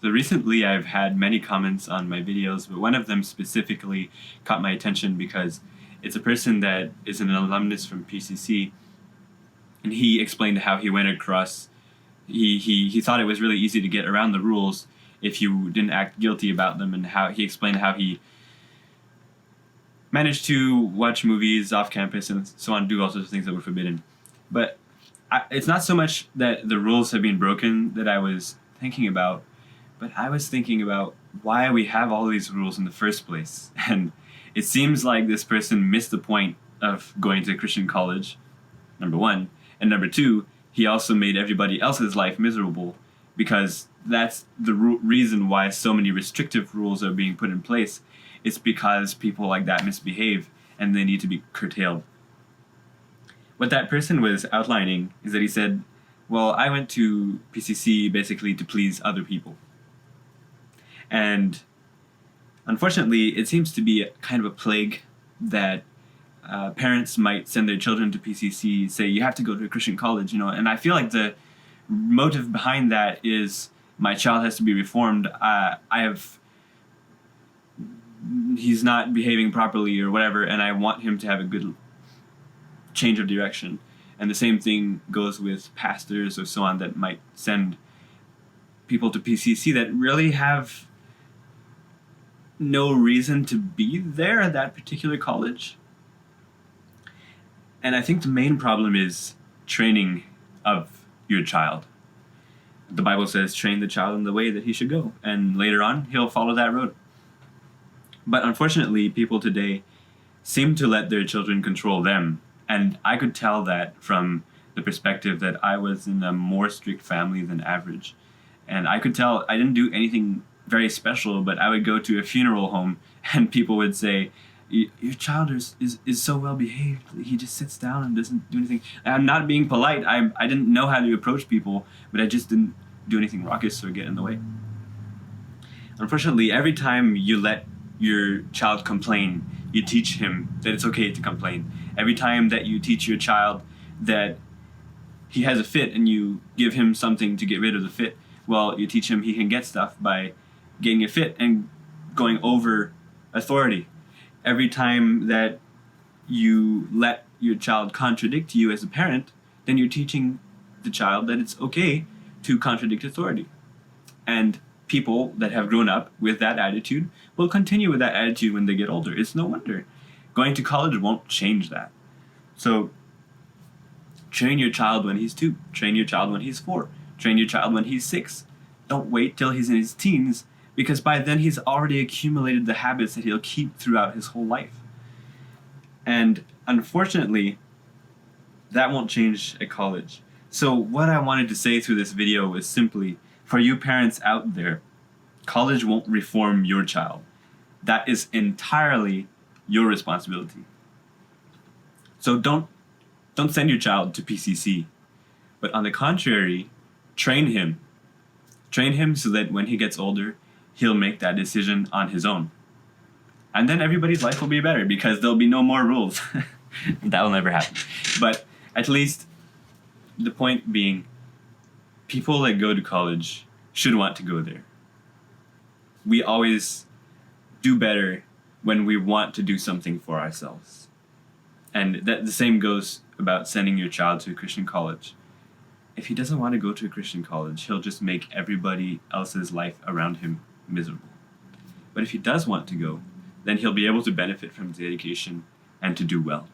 So recently I've had many comments on my videos, but one of them specifically caught my attention because it's a person that is an alumnus from PCC, and he explained how he went across, he thought it was really easy to get around the rules if you didn't act guilty about them, and how he explained how he managed to watch movies off campus and so on, do all sorts of things that were forbidden. But it's not so much that the rules have been broken that I was thinking about, but I was thinking about why we have all these rules in the first place. And it seems like this person missed the point of going to a Christian college, number one. And number two, he also made everybody else's life miserable, because that's the reason why so many restrictive rules are being put in place. It's because people like that misbehave and they need to be curtailed. What that person was outlining is that he said, well, I went to PCC basically to please other people. And unfortunately, it seems to be kind of a plague that parents might send their children to PCC, say, you have to go to a Christian college, and I feel like the motive behind that is my child has to be reformed. He's not behaving properly or whatever, and I want him to have a good change of direction. And the same thing goes with pastors or so on that might send people to PCC that really have no reason to be there at that particular college. And I think the main problem is training of your child. The Bible says, train the child in the way that he should go, and later on he'll follow that road. But unfortunately, people today seem to let their children control them. And I could tell that from the perspective that I was in a more strict family than average. And I could tell I didn't do anything very special, but I would go to a funeral home and people would say, your child is so well behaved. He just sits down and doesn't do anything. I'm not being polite. I didn't know how to approach people, but I just didn't do anything raucous or get in the way. Unfortunately, every time you let your child complain, you teach him that it's okay to complain. Every time that you teach your child that he has a fit and you give him something to get rid of the fit, well, you teach him he can get stuff by getting a fit and going over authority. Every time that you let your child contradict you as a parent, then you're teaching the child that it's okay to contradict authority. And people that have grown up with that attitude will continue with that attitude when they get older. It's no wonder. Going to college won't change that. So train your child when he's 2. Train your child when he's 4. Train your child when he's 6. Don't wait till he's in his teens, because by then he's already accumulated the habits that he'll keep throughout his whole life. And unfortunately, that won't change at college. So what I wanted to say through this video was simply, for you parents out there, college won't reform your child. That is entirely your responsibility. So don't send your child to PCC, but on the contrary, train him. Train him so that when he gets older, he'll make that decision on his own. And then everybody's life will be better because there'll be no more rules. That will never happen. But at least the point being, people that go to college should want to go there. We always do better when we want to do something for ourselves. And that the same goes about sending your child to a Christian college. If he doesn't want to go to a Christian college, he'll just make everybody else's life around him miserable. But if he does want to go, then he'll be able to benefit from his education and to do well.